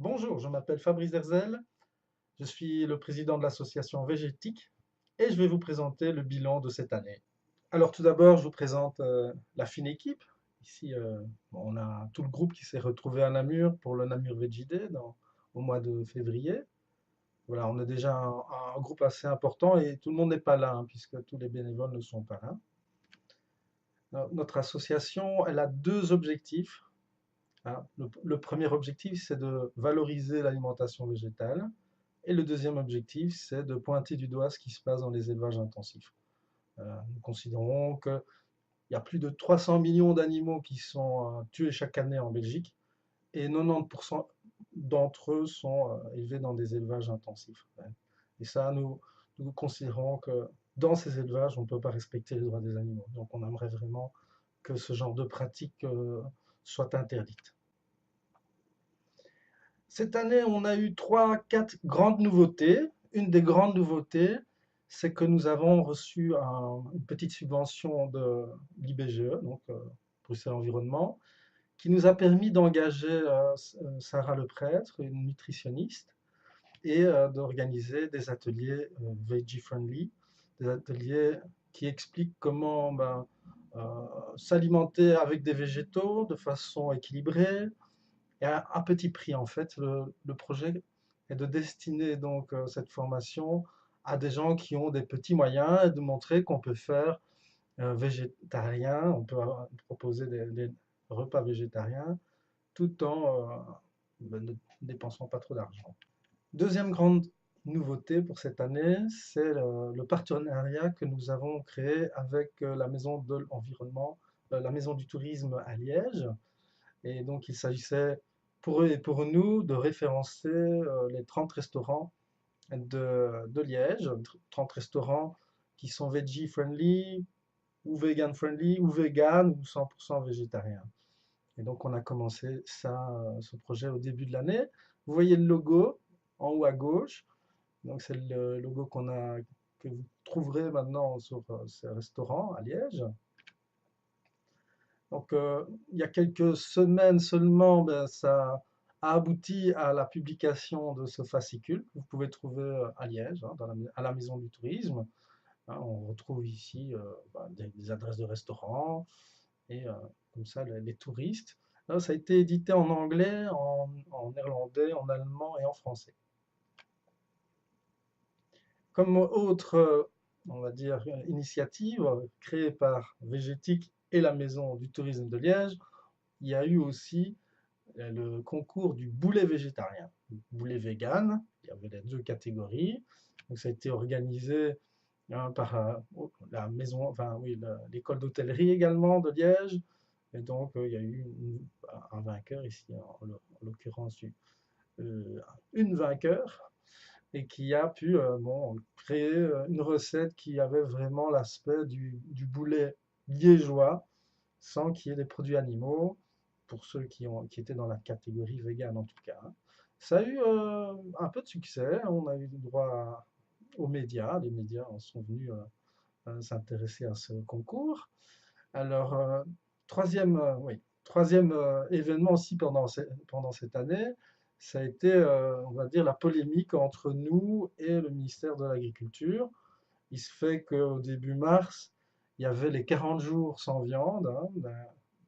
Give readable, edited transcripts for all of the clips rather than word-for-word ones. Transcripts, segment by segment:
Bonjour, je m'appelle Fabrice Derzel, je suis le président de l'association Végétique et je vais vous présenter le bilan de cette année. Alors tout d'abord, je vous présente la fine équipe. Ici, on a tout le groupe qui s'est retrouvé à Namur pour le Namur Veggie Day au mois de février. Voilà, on est déjà un groupe assez important et tout le monde n'est pas là, hein, puisque tous les bénévoles ne sont pas là. Notre association, elle a deux objectifs, hein. Le premier objectif, c'est de valoriser l'alimentation végétale. Et le deuxième objectif, c'est de pointer du doigt ce qui se passe dans les élevages intensifs. Nous considérons qu'il y a plus de 300 millions d'animaux qui sont tués chaque année en Belgique et 90% d'entre eux sont élevés dans des élevages intensifs. Et ça, nous considérons que dans ces élevages, on ne peut pas respecter les droits des animaux. Donc on aimerait vraiment que ce genre de pratique soit interdite. Cette année, on a eu trois, quatre grandes nouveautés. Une des grandes nouveautés, c'est que nous avons reçu une petite subvention de l'IBGE, donc Bruxelles Environnement, qui nous a permis d'engager Sarah Leprêtre, une nutritionniste, et d'organiser des ateliers veggie friendly, des ateliers qui expliquent comment s'alimenter avec des végétaux de façon équilibrée, et à petit prix, en fait, le projet est de destiner donc cette formation à des gens qui ont des petits moyens et de montrer qu'on peut faire végétarien, on peut proposer des repas végétariens tout en ne dépensant pas trop d'argent. Deuxième grande nouveauté pour cette année, c'est le partenariat que nous avons créé avec la Maison de l'Environnement, la Maison du Tourisme à Liège. Et donc, il s'agissait pour eux et pour nous de référencer les 30 restaurants de Liège, 30 restaurants qui sont veggie friendly, ou vegan friendly, ou vegan, ou 100% végétarien. Et donc, on a commencé ça, ce projet au début de l'année. Vous voyez le logo en haut à gauche. Donc, c'est le logo que vous trouverez maintenant sur ces restaurants à Liège. Donc, il y a quelques semaines seulement, ça a abouti à la publication de ce fascicule que vous pouvez trouver à Liège, hein, à la Maison du Tourisme. Hein, on retrouve ici des adresses de restaurants et comme ça les touristes. Là, ça a été édité en anglais, en néerlandais, en allemand et en français. Comme autre, on va dire, initiative créée par Végétique et la Maison du Tourisme de Liège, il y a eu aussi le concours du boulet végétarien, boulet vegan. Il y avait les deux catégories. Donc ça a été organisé hein, par la maison, enfin oui, l'école d'hôtellerie également de Liège. Et donc il y a eu un vainqueur ici, en l'occurrence une vainqueur, et qui a pu créer une recette qui avait vraiment l'aspect du boulet liégeois, sans qu'il y ait des produits animaux, pour ceux qui étaient dans la catégorie vegan en tout cas, hein. Ça a eu un peu de succès, on a eu droit aux médias, les médias en sont venus s'intéresser à ce concours. Alors, oui, troisième événement aussi pendant cette année, ça a été, on va dire, la polémique entre nous et le ministère de l'Agriculture. Il se fait qu'au début mars, il y avait les 40 jours sans viande, hein,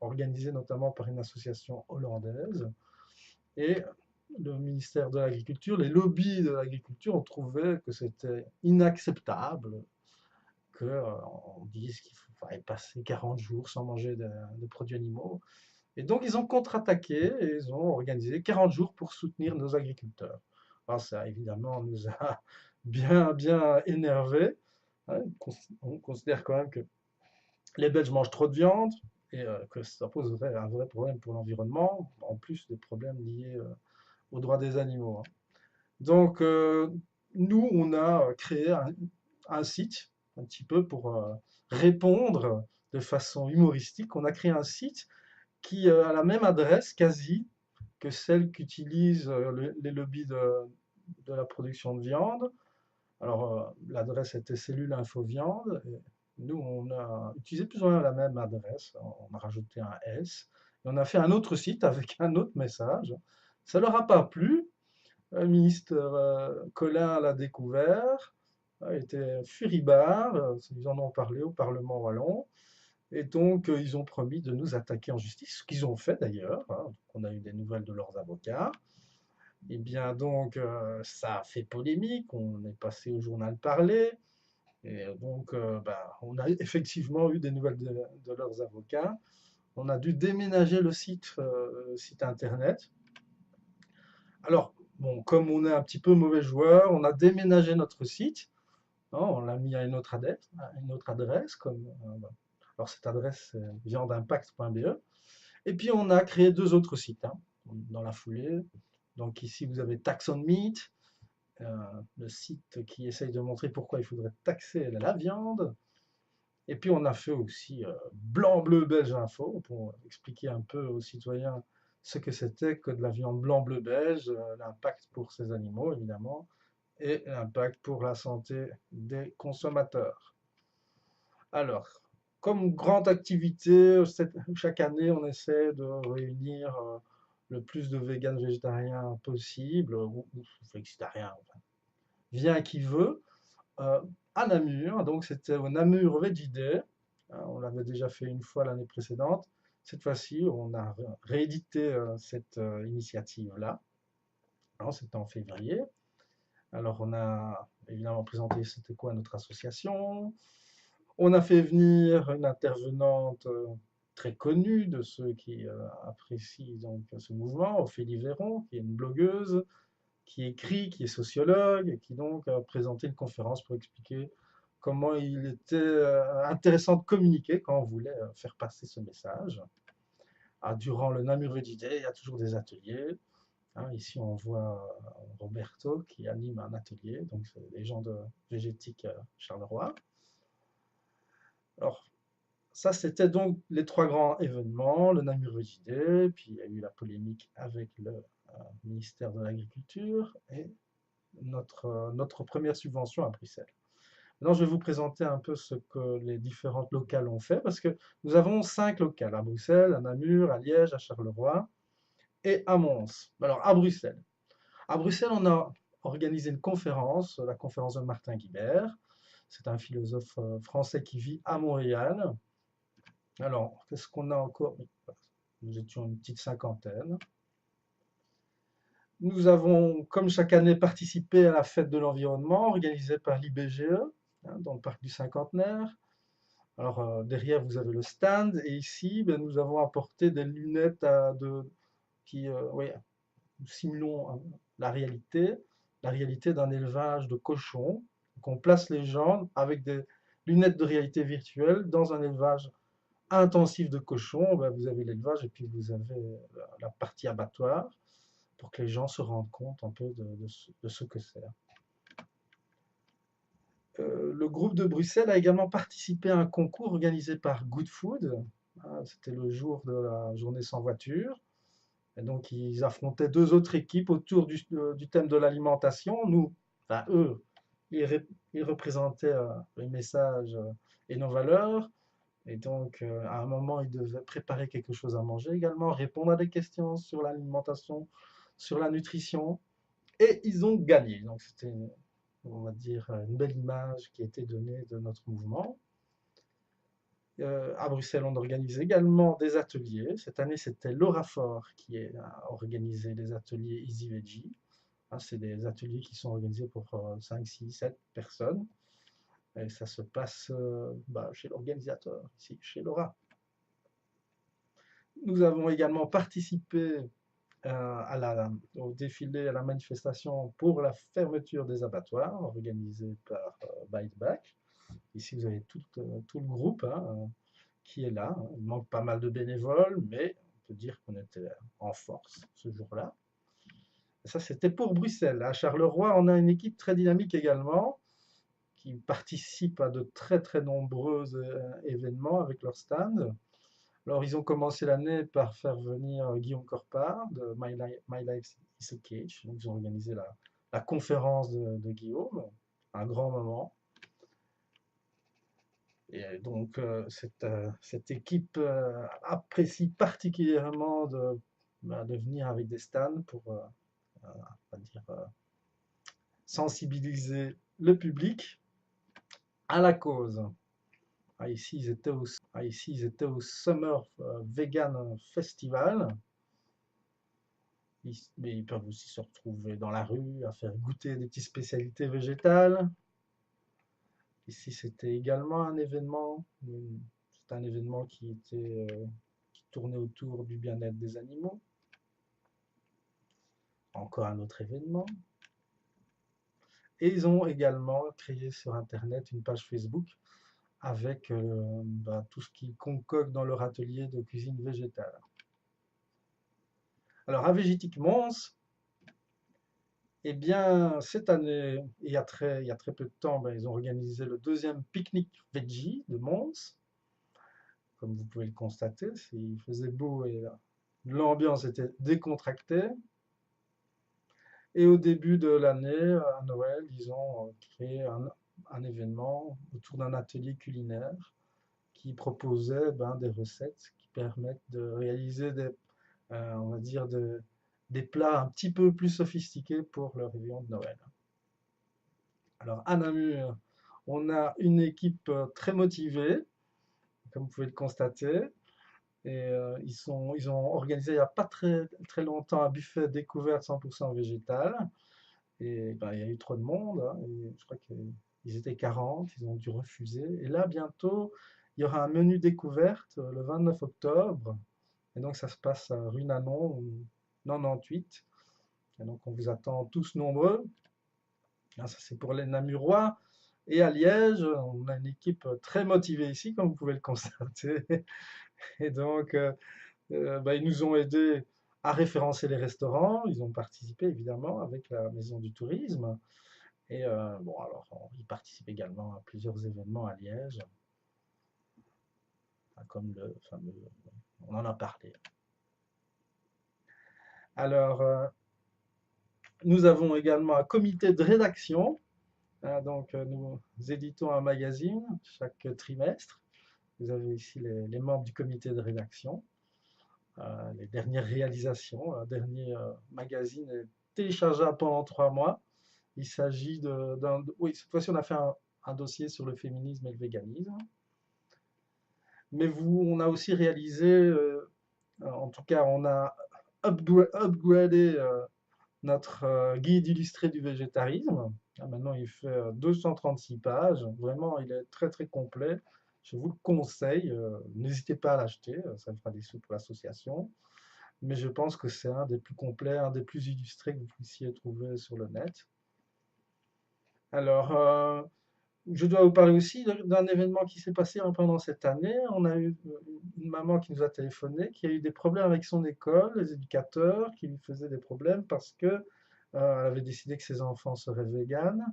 organisés notamment par une association hollandaise. Et le ministère de l'Agriculture, les lobbies de l'agriculture ont trouvé que c'était inacceptable qu'on dise qu'il fallait passer 40 jours sans manger de produits animaux. Et donc, ils ont contre-attaqué et ils ont organisé 40 jours pour soutenir nos agriculteurs. Alors, ça, évidemment, nous a bien énervés, hein. On considère quand même que les Belges mangent trop de viande et que ça poserait un vrai problème pour l'environnement, en plus des problèmes liés aux droits des animaux, hein. Donc, nous, on a créé un site, un petit peu pour répondre de façon humoristique. On a créé un site qui a la même adresse quasi que celle qu'utilisent les lobbies de la production de viande. Alors, l'adresse était Cellule Info Viande. Et nous, on a utilisé plus ou moins la même adresse. On a rajouté un S. Et on a fait un autre site avec un autre message. Ça leur a pas plu. Le ministre Collin l'a découvert, était furibard, ils en ont parlé au Parlement wallon, et donc ils ont promis de nous attaquer en justice, ce qu'ils ont fait d'ailleurs, hein. On a eu des nouvelles de leurs avocats. Et bien donc ça a fait polémique, on est passé au journal parlé, et donc bah, on a effectivement eu des nouvelles de leurs avocats. On a dû déménager le site internet. Alors, bon, comme on est un petit peu mauvais joueur, on a déménagé notre site, hein, on l'a mis à une autre adresse comme, alors cette adresse, c'est viandeimpact.be. Et puis on a créé deux autres sites, hein, dans la foulée. Donc ici, vous avez Tax on Meat, euh, le site qui essaye de montrer pourquoi il faudrait taxer la viande. Et puis on a fait aussi Blanc Bleu Belge Info pour expliquer un peu aux citoyens ce que c'était que de la viande blanc bleu belge, l'impact pour ces animaux évidemment, et l'impact pour la santé des consommateurs. Alors, comme grande activité, chaque année on essaie de réunir le plus de véganes végétariens possible, ou flexitariens, enfin, vient qui veut, euh, à Namur. Donc c'était au Namur Veggie Day. On l'avait déjà fait une fois l'année précédente. Cette fois-ci, on a réédité cette initiative-là. Alors, c'était en février. Alors, on a évidemment présenté c'était quoi notre association. On a fait venir une intervenante très connue de ceux qui apprécient donc ce mouvement, Ophélie Véron, qui est une blogueuse, qui écrit, qui est sociologue, et qui donc a présenté une conférence pour expliquer comment il était intéressant de communiquer quand on voulait faire passer ce message. Ah, durant le Namur Veggie Day, il y a toujours des ateliers, hein. Ici, on voit Roberto qui anime un atelier, donc c'est des gens de Végétique Charleroi. Alors, ça, c'était donc les trois grands événements, le Namur Veggie Day, puis il y a eu la polémique avec le ministère de l'Agriculture et notre première subvention à Bruxelles. Maintenant, je vais vous présenter un peu ce que les différentes locales ont fait, parce que nous avons 5 locales à Bruxelles, à Namur, à Liège, à Charleroi et à Mons. Alors, à Bruxelles. À Bruxelles, on a organisé une conférence, la conférence de Martin Guibert. C'est un philosophe français qui vit à Montréal. Alors, qu'est-ce qu'on a encore? Nous étions une petite cinquantaine. Nous avons, comme chaque année, participé à la fête de l'environnement organisée par l'IBGE, hein, dans le parc du Cinquantenaire. Alors, derrière, vous avez le stand, et ici, ben, nous avons apporté des lunettes qui oui, nous simulons la réalité d'un élevage de cochons. Donc, on place les gens avec des lunettes de réalité virtuelle dans un élevage intensif de cochons. Ben, vous avez l'élevage et puis vous avez la partie abattoir pour que les gens se rendent compte un peu de ce que c'est. Le groupe de Bruxelles a également participé à un concours organisé par Good Food. C'était le jour de la journée sans voiture. Et donc, ils affrontaient deux autres équipes autour du thème de l'alimentation. Nous, enfin eux, ils représentaient les messages et nos valeurs. Et donc, à un moment, ils devaient préparer quelque chose à manger également, répondre à des questions sur l'alimentation, sur la nutrition. Et ils ont gagné. Donc, c'était, on va dire, une belle image qui a été donnée de notre mouvement. À Bruxelles, on organise également des ateliers. Cette année, c'était Laura Fort qui a organisé les ateliers Easy Veggie. C'est des ateliers qui sont organisés pour 5, 6, 7 personnes. Et ça se passe chez l'organisateur, ici, chez Laura. Nous avons également participé au défilé, à la manifestation pour la fermeture des abattoirs, organisée par Bite Back. Ici, vous avez tout le groupe, hein, qui est là. Il manque pas mal de bénévoles, mais on peut dire qu'on était en force ce jour-là. Ça, c'était pour Bruxelles. À Charleroi, on a une équipe très dynamique également, qui participe à de très très nombreux événements avec leur stand. Alors, ils ont commencé l'année par faire venir Guillaume Corpard de My Life is a Cage. Donc, ils ont organisé la conférence de Guillaume, un grand moment. Et donc, cette équipe apprécie particulièrement de venir avec des stands pour on va dire, sensibiliser le public à la cause. Ici, ils étaient au Summer Vegan Festival. Mais ils peuvent aussi se retrouver dans la rue à faire goûter des petites spécialités végétales. Ici, c'était également un événement. C'est un événement qui tournait autour du bien-être des animaux. Encore un autre événement. Et ils ont également créé sur Internet une page Facebook avec tout ce qu'ils concoctent dans leur atelier de cuisine végétale. Alors, à Végétique Mons, eh bien, cette année, il y a très peu de temps, ils ont organisé le deuxième pique-nique veggie de Mons. Comme vous pouvez le constater, il faisait beau et l'ambiance était décontractée. Et au début de l'année, à Noël, ils ont créé un événement autour d'un atelier culinaire qui proposait des recettes qui permettent de réaliser on va dire des plats un petit peu plus sophistiqués pour le réveillon de Noël. Alors à Namur, on a une équipe très motivée, comme vous pouvez le constater. Et ils ont organisé il n'y a pas très longtemps un buffet découverte 100% végétal. Et il y a eu trop de monde, hein, et je crois qu'ils étaient 40, ils ont dû refuser. Et là, bientôt, il y aura un menu découverte le 29 octobre. Et donc, ça se passe à rue Nanon, 98. Et donc, on vous attend tous nombreux. Ah, ça, c'est pour les Namurois. Et à Liège, on a une équipe très motivée ici, comme vous pouvez le constater. Et donc, ils nous ont aidés à référencer les restaurants. Ils ont participé évidemment avec la Maison du Tourisme. Et alors, ils participent également à plusieurs événements à Liège, comme le fameux, on en a parlé. Alors, nous avons également un comité de rédaction. Donc, nous éditons un magazine chaque trimestre. Vous avez ici les membres du comité de rédaction. Les dernières réalisations. Un dernier magazine est téléchargeable pendant 3 mois. Il s'agit d'un... Oui, cette fois-ci, on a fait un dossier sur le féminisme et le véganisme. Mais on a aussi réalisé, en tout cas, on a upgradé notre guide illustré du végétarisme. Maintenant, il fait 236 pages. Vraiment, il est très, très complet. Je vous le conseille. N'hésitez pas à l'acheter. Ça fera des sous pour l'association. Mais je pense que c'est un des plus complets, un des plus illustrés que vous puissiez trouver sur le net. Alors, je dois vous parler aussi d'un événement qui s'est passé pendant cette année. On a eu une maman qui nous a téléphoné, qui a eu des problèmes avec son école, les éducateurs qui lui faisaient des problèmes parce que elle avait décidé que ses enfants seraient véganes.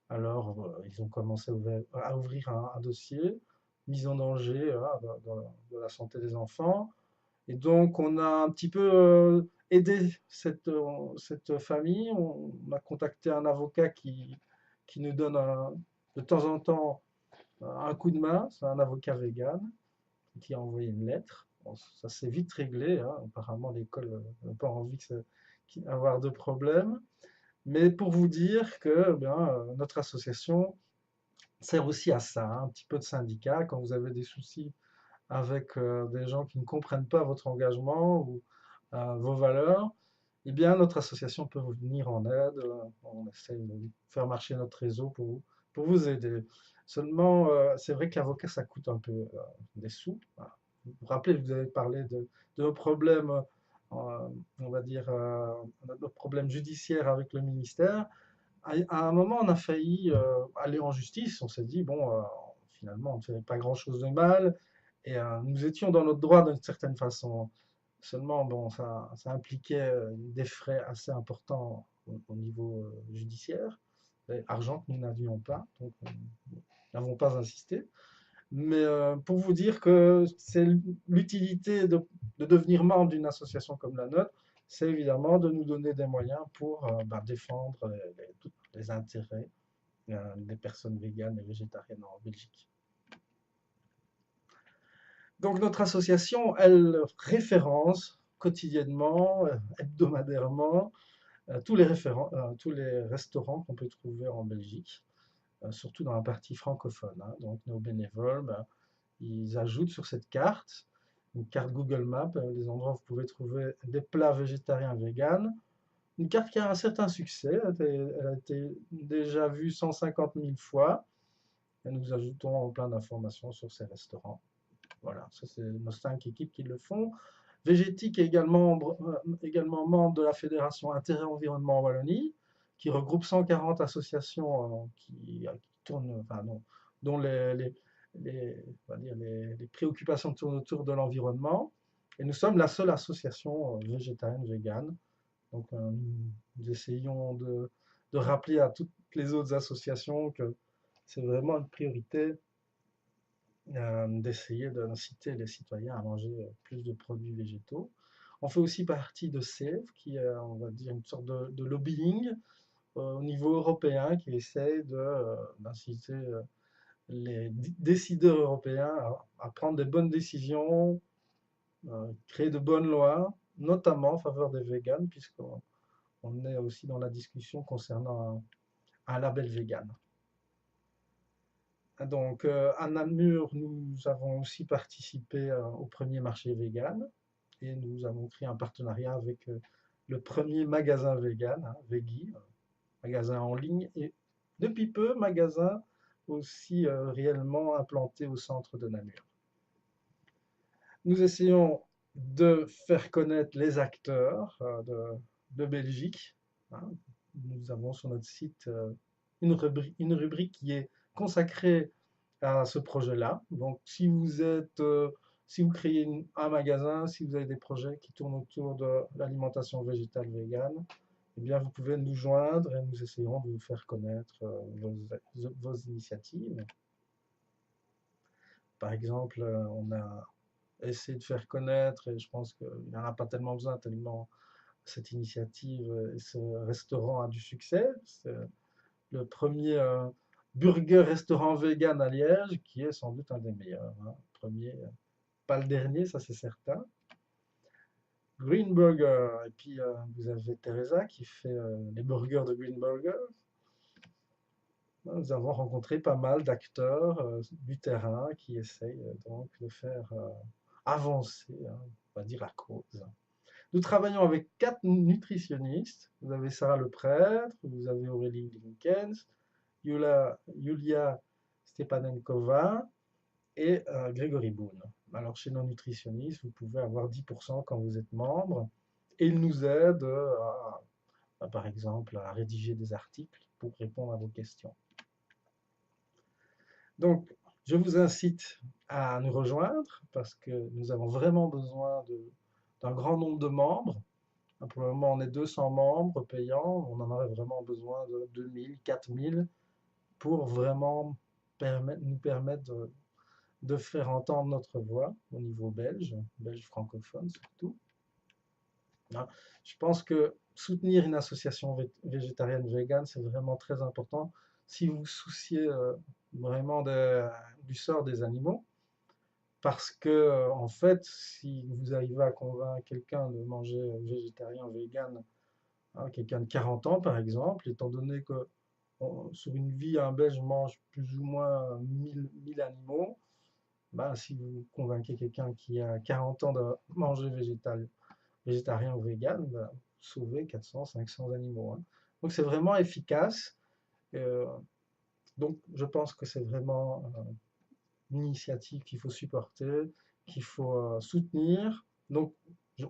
Alors, ils ont commencé à ouvrir un dossier, mise en danger de la santé des enfants. Et donc, on a un petit peu aidé cette famille. On a contacté un avocat qui nous donne de temps en temps un coup de main. C'est un avocat vegan qui a envoyé une lettre. Bon, ça s'est vite réglé, hein. Apparemment, l'école n'a pas envie d'avoir de problème. Mais pour vous dire que notre association sert aussi à ça, hein, un petit peu de syndicat. Quand vous avez des soucis avec des gens qui ne comprennent pas votre engagement ou vos valeurs, eh bien, notre association peut vous venir en aide. On essaie de faire marcher notre réseau pour vous aider. Seulement, c'est vrai que l'avocat, ça coûte un peu des sous. Voilà. Vous vous rappelez, vous avez parlé de nos problèmes, on va dire, nos problèmes judiciaires avec le ministère. À un moment, on a failli aller en justice. On s'est dit, bon, finalement, on ne fait pas grand-chose de mal. Et nous étions dans notre droit d'une certaine façon. Seulement, bon, ça impliquait des frais assez importants au niveau judiciaire, argent que nous n'avions pas, donc nous n'avons pas insisté. Mais pour vous dire que c'est l'utilité de devenir membre d'une association comme la nôtre, c'est évidemment de nous donner des moyens pour défendre tous les intérêts des personnes véganes et végétariennes en Belgique. Donc notre association, elle référence quotidiennement, hebdomadairement, tous les restaurants qu'on peut trouver en Belgique, surtout dans la partie francophone, hein. Donc nos bénévoles, ils ajoutent sur cette carte, une carte Google Maps, les endroits où vous pouvez trouver des plats végétariens véganes. Une carte qui a un certain succès, elle a été déjà vue 150 000 fois, et nous ajoutons plein d'informations sur ces restaurants. Voilà, ça c'est nos 5 équipes qui le font. Végétique est également membre de la Fédération Intérêt Environnement Wallonie, qui regroupe 140 associations qui tournent, enfin, dont on va dire les préoccupations tournent autour de l'environnement. Et nous sommes la seule association végétarienne, végane. Donc nous essayons de rappeler à toutes les autres associations que c'est vraiment une priorité d'essayer d'inciter les citoyens à manger plus de produits végétaux. On fait aussi partie de SAVE, qui est, on va dire, une sorte de lobbying au niveau européen qui essaye d'inciter les décideurs européens à prendre des bonnes décisions, créer de bonnes lois, notamment en faveur des véganes, puisqu'on est aussi dans la discussion concernant un label vegan. Donc, à Namur, nous avons aussi participé au premier marché vegan et nous avons créé un partenariat avec le premier magasin vegan, hein, Veggie, magasin en ligne et depuis peu, magasin aussi réellement implanté au centre de Namur. Nous essayons de faire connaître les acteurs de Belgique, hein. Nous avons sur notre site une rubrique qui est consacrée à ce projet-là. Donc, si vous créez un magasin, si vous avez des projets qui tournent autour de l'alimentation végétale végane, eh bien, vous pouvez nous joindre et nous essayerons de vous faire connaître vos initiatives. Par exemple, on a essayé de faire connaître, et je pense qu'il n'y en a pas tellement besoin, tellement cette initiative et ce restaurant a du succès. C'est le premier burger restaurant vegan à Liège, qui est sans doute un des meilleurs, hein. Premier, pas le dernier, ça c'est certain. Green Burger, et puis vous avez Teresa qui fait les burgers de Green Burger. Nous avons rencontré pas mal d'acteurs du terrain qui essayent donc de faire avancer, hein, on va dire, la cause. Nous travaillons avec 4 nutritionnistes. Vous avez Sarah Le Prêtre, vous avez Aurélie Linkens, Yulia Stepanenkova et Grégory Boone. Alors chez nos nutritionnistes, vous pouvez avoir 10% quand vous êtes membre et ils nous aident par exemple à rédiger des articles pour répondre à vos questions. Donc je vous incite à nous rejoindre parce que nous avons vraiment besoin d'un grand nombre de membres. Pour le moment, on est 200 membres payants. On en aurait vraiment besoin de 2000, 4000 pour vraiment nous permettre de faire entendre notre voix au niveau belge francophone surtout. Je pense que soutenir une association végétarienne végane, c'est vraiment très important si vous vous souciez vraiment du sort des animaux. Parce que, en fait, si vous arrivez à convaincre quelqu'un de manger végétarien, vegan, hein, quelqu'un de 40 ans par exemple, étant donné que sur une vie, un Belge mange plus ou moins 1000 animaux, si vous convainquez quelqu'un qui a 40 ans de manger végétarien ou vegan, vous sauvez 400, 500 animaux, hein. Donc c'est vraiment efficace. Donc je pense que c'est vraiment une initiative qu'il faut supporter, qu'il faut soutenir. Donc,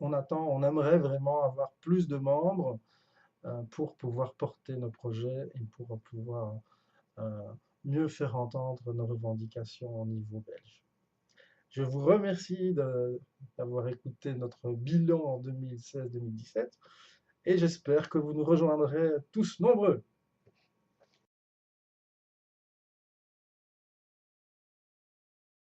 on aimerait vraiment avoir plus de membres pour pouvoir porter nos projets et pour pouvoir mieux faire entendre nos revendications au niveau belge. Je vous remercie d'avoir écouté notre bilan en 2016-2017 et j'espère que vous nous rejoindrez tous nombreux.